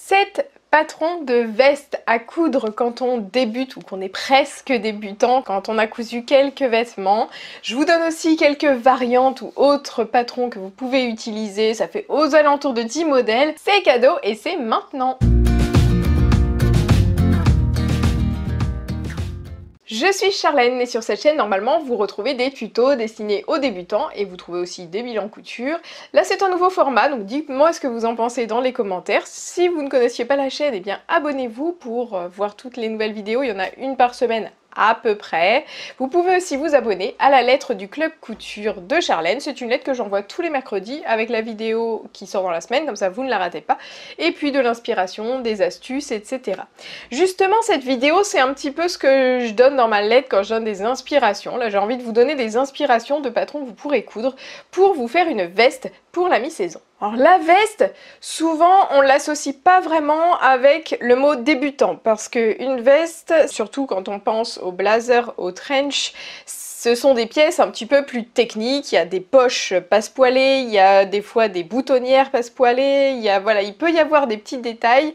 7 patrons de veste à coudre quand on débute ou qu'on est presque débutant, quand on a cousu quelques vêtements. Je vous donne aussi quelques variantes ou autres patrons que vous pouvez utiliser. Ça fait aux alentours de 10 modèles. C'est cadeau et c'est maintenant. Je suis Charlène et sur cette chaîne, normalement, vous retrouvez des tutos destinés aux débutants et vous trouvez aussi des bilans couture. Là, c'est un nouveau format, donc dites-moi ce que vous en pensez dans les commentaires. Si vous ne connaissiez pas la chaîne, eh bien abonnez-vous pour voir toutes les nouvelles vidéos. Il y en a une par semaine à peu près. Vous pouvez aussi vous abonner à la lettre du Club Couture de Charlène. C'est une lettre que j'envoie tous les mercredis avec la vidéo qui sort dans la semaine, comme ça vous ne la ratez pas. Et puis de l'inspiration, des astuces, etc. Justement, cette vidéo, c'est un petit peu ce que je donne dans ma lettre quand je donne des inspirations. Là, j'ai envie de vous donner des inspirations de patrons que vous pourrez coudre pour vous faire une veste pour la mi-saison. Alors la veste, souvent on l'associe pas vraiment avec le mot débutant parce qu'une veste, surtout quand on pense au blazer, au trench, ce sont des pièces un petit peu plus techniques. Il y a des poches passepoilées, il y a des fois des boutonnières passepoilées, il peut y avoir des petits détails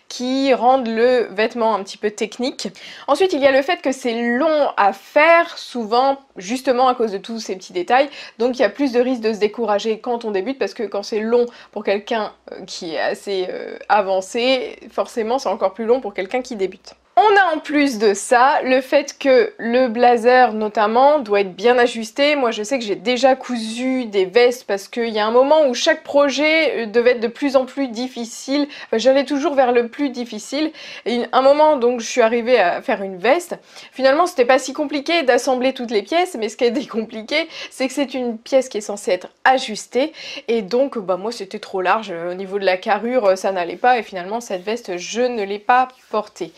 qui rendent le vêtement un petit peu technique. Ensuite, il y a le fait que c'est long à faire, souvent justement à cause de tous ces petits détails, donc il y a plus de risque de se décourager quand on débute, parce que quand c'est long pour quelqu'un qui est assez avancé, forcément c'est encore plus long pour quelqu'un qui débute. On a en plus de ça le fait que le blazer notamment doit être bien ajusté. Moi je sais que j'ai déjà cousu des vestes parce qu'il y a un moment où chaque projet devait être de plus en plus difficile. Enfin, j'allais toujours vers le plus difficile. Et un moment donc je suis arrivée à faire une veste. Finalement c'était pas si compliqué d'assembler toutes les pièces, mais ce qui a été compliqué c'est que c'est une pièce qui est censée être ajustée. Et donc moi c'était trop large. Au niveau de la carrure ça n'allait pas et finalement cette veste je ne l'ai pas portée.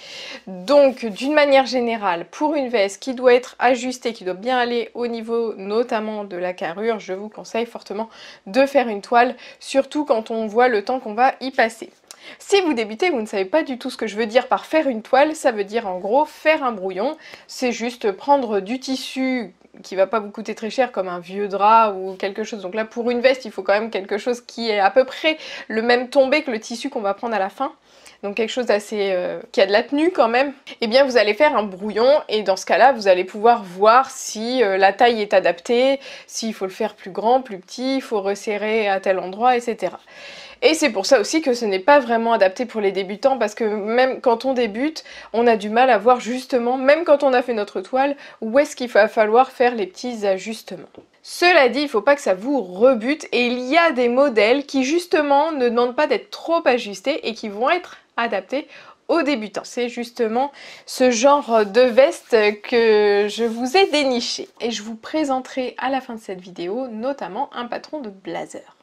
Donc d'une manière générale, pour une veste qui doit être ajustée, qui doit bien aller au niveau notamment de la carrure, je vous conseille fortement de faire une toile, surtout quand on voit le temps qu'on va y passer. Si vous débutez, vous ne savez pas du tout ce que je veux dire par faire une toile, ça veut dire en gros faire un brouillon. C'est juste prendre du tissu qui va pas vous coûter très cher comme un vieux drap ou quelque chose. Donc là pour une veste, il faut quand même quelque chose qui est à peu près le même tombé que le tissu qu'on va prendre à la fin. Donc quelque chose d'assez qui a de la tenue quand même, et bien vous allez faire un brouillon et dans ce cas-là vous allez pouvoir voir si la taille est adaptée, s'il faut le faire plus grand, plus petit, il faut resserrer à tel endroit, etc. Et c'est pour ça aussi que ce n'est pas vraiment adapté pour les débutants parce que même quand on débute, on a du mal à voir justement, même quand on a fait notre toile, où est-ce qu'il va falloir faire les petits ajustements. Cela dit, il ne faut pas que ça vous rebute et il y a des modèles qui justement ne demandent pas d'être trop ajustés et qui vont être adaptés aux débutants. C'est justement ce genre de veste que je vous ai déniché. Et je vous présenterai à la fin de cette vidéo notamment un patron de blazer.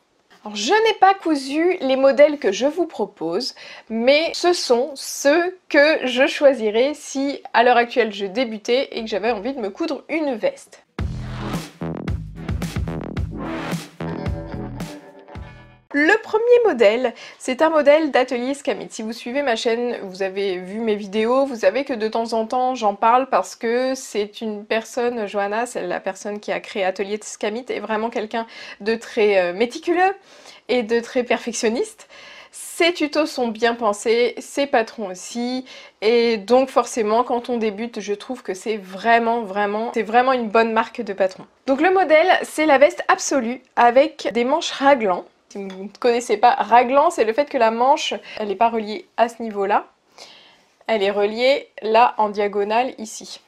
Alors, je n'ai pas cousu les modèles que je vous propose, mais ce sont ceux que je choisirais si à l'heure actuelle je débutais et que j'avais envie de me coudre une veste. Le premier modèle, c'est un modèle d'atelier Scamit. Si vous suivez ma chaîne, vous avez vu mes vidéos, vous savez que de temps en temps j'en parle parce que c'est une personne, Johanna, c'est la personne qui a créé Atelier Scamit, est vraiment quelqu'un de très méticuleux et de très perfectionniste. Ses tutos sont bien pensés, ses patrons aussi, et donc forcément quand on débute, je trouve que c'est vraiment une bonne marque de patron. Donc le modèle, c'est la veste absolue avec des manches raglan. Si vous ne connaissez pas, raglan, c'est le fait que la manche, elle n'est pas reliée à ce niveau-là. Elle est reliée là en diagonale ici.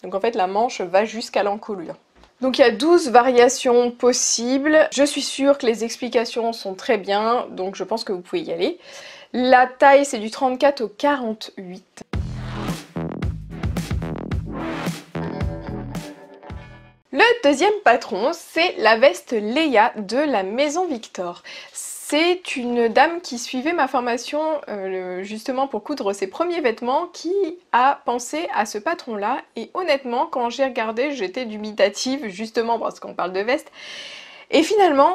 Donc en fait la manche va jusqu'à l'encolure. Donc il y a 12 variations possibles. Je suis sûre que les explications sont très bien, donc je pense que vous pouvez y aller. La taille, c'est du 34 au 48. Le deuxième patron, c'est la veste Léa de la Maison Victor. C'est une dame qui suivait ma formation justement pour coudre ses premiers vêtements qui a pensé à ce patron-là. Et honnêtement, quand j'ai regardé, j'étais dubitative justement parce qu'on parle de veste. Et finalement,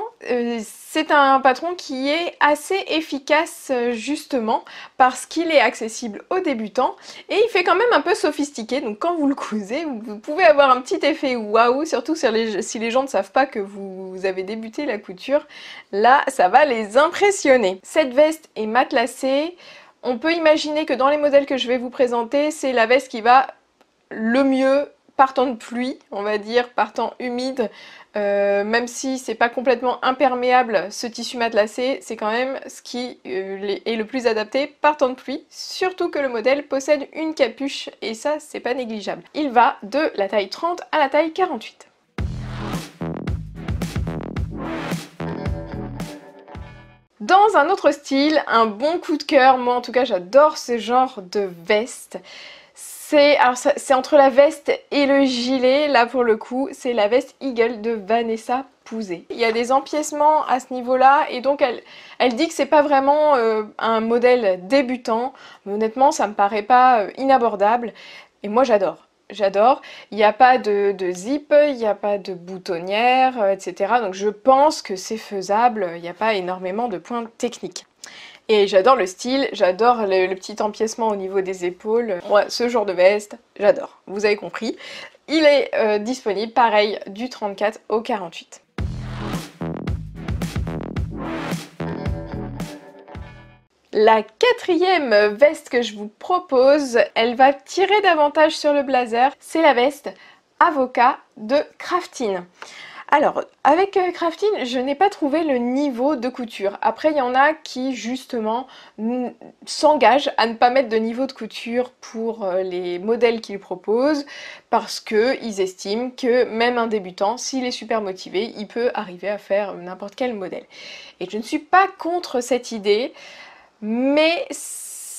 c'est un patron qui est assez efficace justement parce qu'il est accessible aux débutants et il fait quand même un peu sophistiqué. Donc quand vous le cousez, vous pouvez avoir un petit effet waouh, surtout si les gens ne savent pas que vous avez débuté la couture. Là, ça va les impressionner. Cette veste est matelassée. On peut imaginer que dans les modèles que je vais vous présenter, c'est la veste qui va le mieux par temps de pluie, on va dire, par temps humide. Même si c'est pas complètement imperméable, ce tissu matelassé, c'est quand même ce qui est le plus adapté par temps de pluie, surtout que le modèle possède une capuche et ça c'est pas négligeable. Il va de la taille 30 à la taille 48. Dans un autre style, un bon coup de cœur, moi en tout cas j'adore ce genre de veste. C'est entre la veste et le gilet, là pour le coup, c'est la veste Eagle de Vanessa Pouzet. Il y a des empiècements à ce niveau-là et donc elle dit que c'est pas vraiment un modèle débutant, mais honnêtement ça me paraît pas inabordable et moi j'adore. J'adore, il n'y a pas de zip, il n'y a pas de boutonnière, etc. Donc je pense que c'est faisable, il n'y a pas énormément de points techniques. Et j'adore le style, j'adore le petit empiècement au niveau des épaules. Moi, ce genre de veste, j'adore. Vous avez compris. Il est disponible, pareil, du 34 au 48. La quatrième veste que je vous propose, elle va tirer davantage sur le blazer. C'est la veste Avocat de Craftine. Alors, avec Craftine, je n'ai pas trouvé le niveau de couture. Après, il y en a qui, justement, s'engagent à ne pas mettre de niveau de couture pour les modèles qu'ils proposent parce qu'ils estiment que même un débutant, s'il est super motivé, il peut arriver à faire n'importe quel modèle. Et je ne suis pas contre cette idée, mais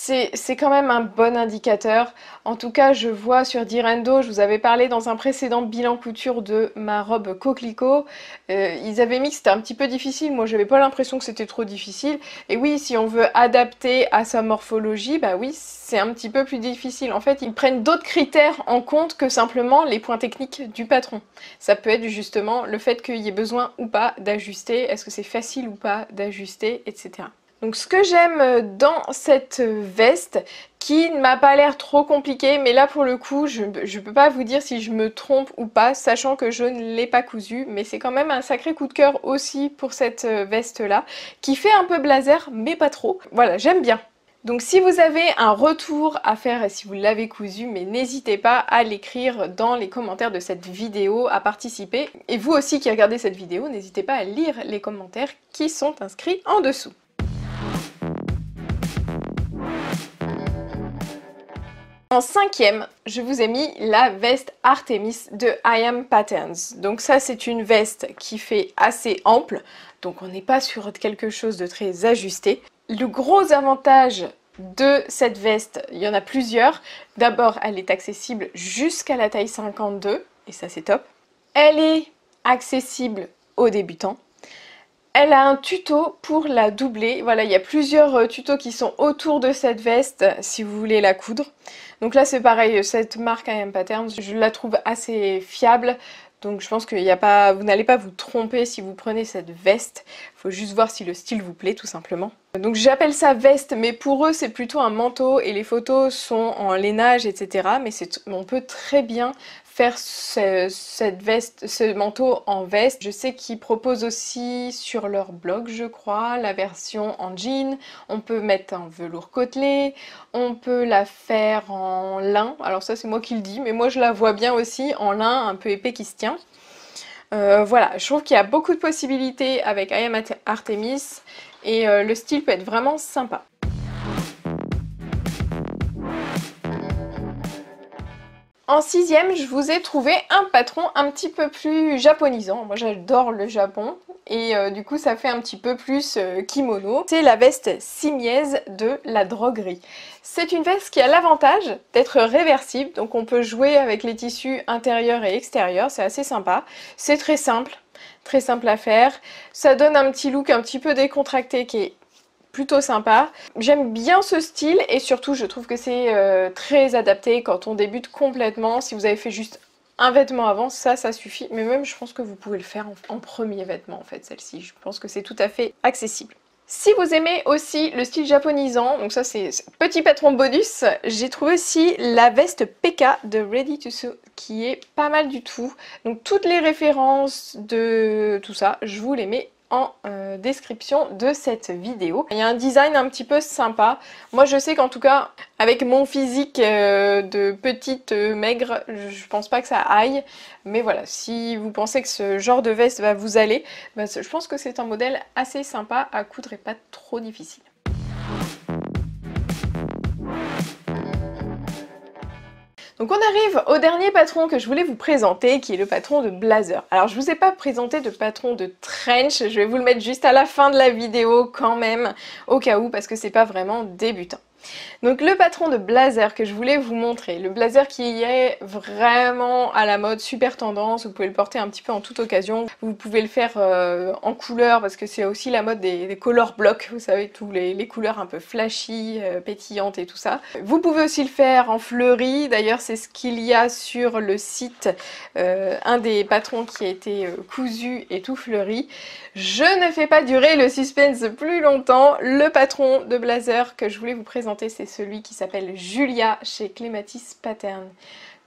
c'est quand même un bon indicateur. En tout cas, je vois sur Direndo, je vous avais parlé dans un précédent bilan couture de ma robe coquelicot, ils avaient mis que c'était un petit peu difficile. Moi, j'avais pas l'impression que c'était trop difficile. Et oui, si on veut adapter à sa morphologie, bah oui, c'est un petit peu plus difficile. En fait, ils prennent d'autres critères en compte que simplement les points techniques du patron. Ça peut être justement le fait qu'il y ait besoin ou pas d'ajuster, est-ce que c'est facile ou pas d'ajuster, etc. Donc ce que j'aime dans cette veste, qui ne m'a pas l'air trop compliquée, mais là pour le coup je ne peux pas vous dire si je me trompe ou pas, sachant que je ne l'ai pas cousue, mais c'est quand même un sacré coup de cœur aussi pour cette veste là, qui fait un peu blazer mais pas trop. Voilà, j'aime bien. Donc si vous avez un retour à faire et si vous l'avez cousu, mais n'hésitez pas à l'écrire dans les commentaires de cette vidéo, à participer. Et vous aussi qui regardez cette vidéo, n'hésitez pas à lire les commentaires qui sont inscrits en dessous. En cinquième, je vous ai mis la veste Artemis de I Am Patterns. Donc ça, c'est une veste qui fait assez ample, donc on n'est pas sur quelque chose de très ajusté. Le gros avantage de cette veste, il y en a plusieurs. D'abord, elle est accessible jusqu'à la taille 52, et ça c'est top. Elle est accessible aux débutants. Elle a un tuto pour la doubler. Voilà, il y a plusieurs tutos qui sont autour de cette veste si vous voulez la coudre. Donc là c'est pareil, cette marque I Am Patterns, je la trouve assez fiable. Donc je pense que vous n'allez pas vous tromper si vous prenez cette veste. Il faut juste voir si le style vous plaît tout simplement. Donc j'appelle ça veste, mais pour eux c'est plutôt un manteau et les photos sont en lainage, etc. Mais on peut très bien faire cette veste, ce manteau en veste. Je sais qu'ils proposent aussi sur leur blog, je crois, la version en jean. On peut mettre un velours côtelé, on peut la faire en lin. Alors ça c'est moi qui le dis, mais moi je la vois bien aussi en lin un peu épais qui se tient. Voilà, je trouve qu'il y a beaucoup de possibilités avec I Am Artemis et le style peut être vraiment sympa. En sixième, je vous ai trouvé un patron un petit peu plus japonisant. Moi j'adore le Japon et du coup ça fait un petit peu plus kimono. C'est la veste Simiez de la droguerie. C'est une veste qui a l'avantage d'être réversible, donc on peut jouer avec les tissus intérieurs et extérieurs, c'est assez sympa. C'est très simple à faire. Ça donne un petit look un petit peu décontracté qui est plutôt sympa. J'aime bien ce style et surtout je trouve que c'est très adapté quand on débute complètement. Si vous avez fait juste un vêtement avant, ça suffit. Mais même, je pense que vous pouvez le faire en premier vêtement, en fait, celle-ci. Je pense que c'est tout à fait accessible. Si vous aimez aussi le style japonisant, donc ça c'est petit patron bonus, j'ai trouvé aussi la veste PK de Ready to Sew qui est pas mal du tout. Donc toutes les références de tout ça, je vous les mets en description de cette vidéo. Il y a un design un petit peu sympa. Moi je sais qu'en tout cas avec mon physique de petite maigre, je pense pas que ça aille. Mais voilà, si vous pensez que ce genre de veste va vous aller, bah, je pense que c'est un modèle assez sympa à coudre et pas trop difficile. Donc on arrive au dernier patron que je voulais vous présenter, qui est le patron de blazer. Alors je vous ai pas présenté de patron de trench, je vais vous le mettre juste à la fin de la vidéo quand même, au cas où, parce que c'est pas vraiment débutant. Donc le patron de blazer que je voulais vous montrer, le blazer qui est vraiment à la mode, super tendance, vous pouvez le porter un petit peu en toute occasion, vous pouvez le faire en couleur parce que c'est aussi la mode des color blocks, vous savez, tous les couleurs un peu flashy, pétillantes et tout ça. Vous pouvez aussi le faire en fleuri, d'ailleurs c'est ce qu'il y a sur le site, un des patrons qui a été cousu et tout fleuri. Je ne fais pas durer le suspense plus longtemps, le patron de blazer que je voulais vous présenter c'est celui qui s'appelle Julia chez Clematis Pattern.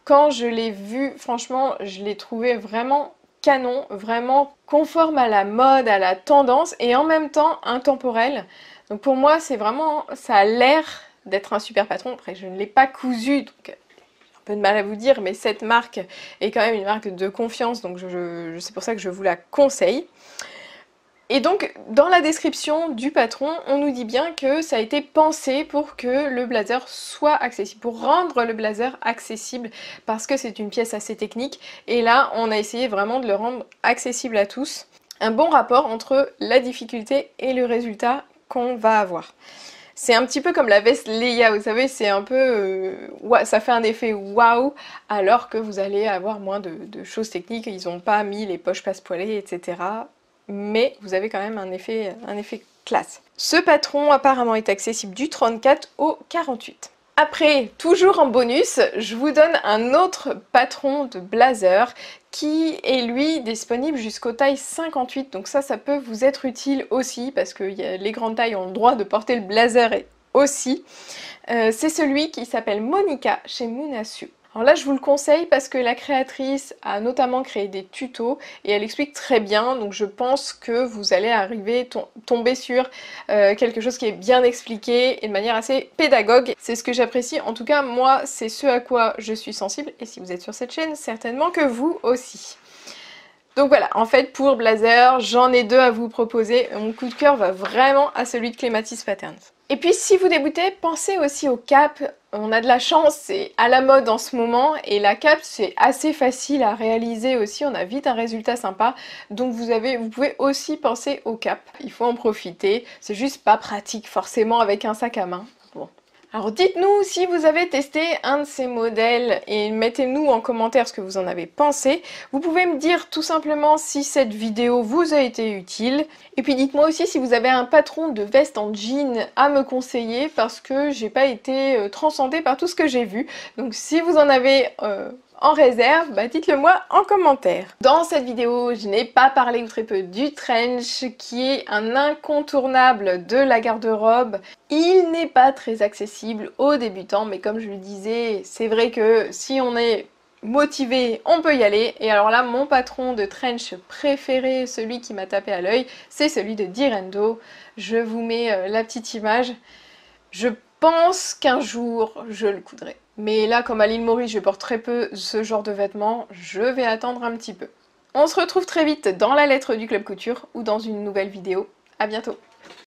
Quand je l'ai vu, franchement, je l'ai trouvé vraiment canon, vraiment conforme à la mode, à la tendance et en même temps intemporel. Donc pour moi, c'est vraiment, ça a l'air d'être un super patron. Après, je ne l'ai pas cousu, donc j'ai un peu de mal à vous dire, mais cette marque est quand même une marque de confiance, donc c'est pour ça que je vous la conseille. Et donc, dans la description du patron, on nous dit bien que ça a été pensé pour que le blazer soit accessible, pour rendre le blazer accessible, parce que c'est une pièce assez technique, et là, on a essayé vraiment de le rendre accessible à tous. Un bon rapport entre la difficulté et le résultat qu'on va avoir. C'est un petit peu comme la veste Leia, vous savez, c'est un peu... ça fait un effet waouh, alors que vous allez avoir moins de choses techniques, ils n'ont pas mis les poches passe-poilées, etc. Mais vous avez quand même un effet classe. Ce patron apparemment est accessible du 34 au 48. Après, toujours en bonus, je vous donne un autre patron de blazer qui est lui disponible jusqu'aux tailles 58, donc ça peut vous être utile aussi parce que les grandes tailles ont le droit de porter le blazer aussi. C'est celui qui s'appelle Monica chez Munasu. Alors là je vous le conseille parce que la créatrice a notamment créé des tutos et elle explique très bien, donc je pense que vous allez arriver tomber sur quelque chose qui est bien expliqué et de manière assez pédagogue. C'est ce que j'apprécie, en tout cas moi c'est ce à quoi je suis sensible et si vous êtes sur cette chaîne, certainement que vous aussi. Donc voilà, en fait pour blazer, j'en ai deux à vous proposer. Mon coup de cœur va vraiment à celui de Clematis Patterns. Et puis si vous débutez, pensez aussi au cap. On a de la chance, c'est à la mode en ce moment et la cape c'est assez facile à réaliser aussi, on a vite un résultat sympa. Donc vous pouvez aussi penser au cap, il faut en profiter, c'est juste pas pratique forcément avec un sac à main. Bon. Alors dites-nous si vous avez testé un de ces modèles et mettez-nous en commentaire ce que vous en avez pensé. Vous pouvez me dire tout simplement si cette vidéo vous a été utile. Et puis dites-moi aussi si vous avez un patron de veste en jean à me conseiller parce que j'ai pas été transcendée par tout ce que j'ai vu. Donc si vous en avez en réserve, bah dites-le moi en commentaire. Dans cette vidéo, je n'ai pas parlé ou très peu du trench qui est un incontournable de la garde-robe. Il n'est pas très accessible aux débutants, mais comme je le disais, c'est vrai que si on est motivé, on peut y aller. Et alors là, mon patron de trench préféré, celui qui m'a tapé à l'œil, c'est celui de Direndo. Je vous mets la petite image. Je pense qu'un jour, je le coudrai. Mais là, comme à l'île Maurice, je porte très peu ce genre de vêtements, je vais attendre un petit peu. On se retrouve très vite dans la lettre du Club Couture ou dans une nouvelle vidéo. À bientôt.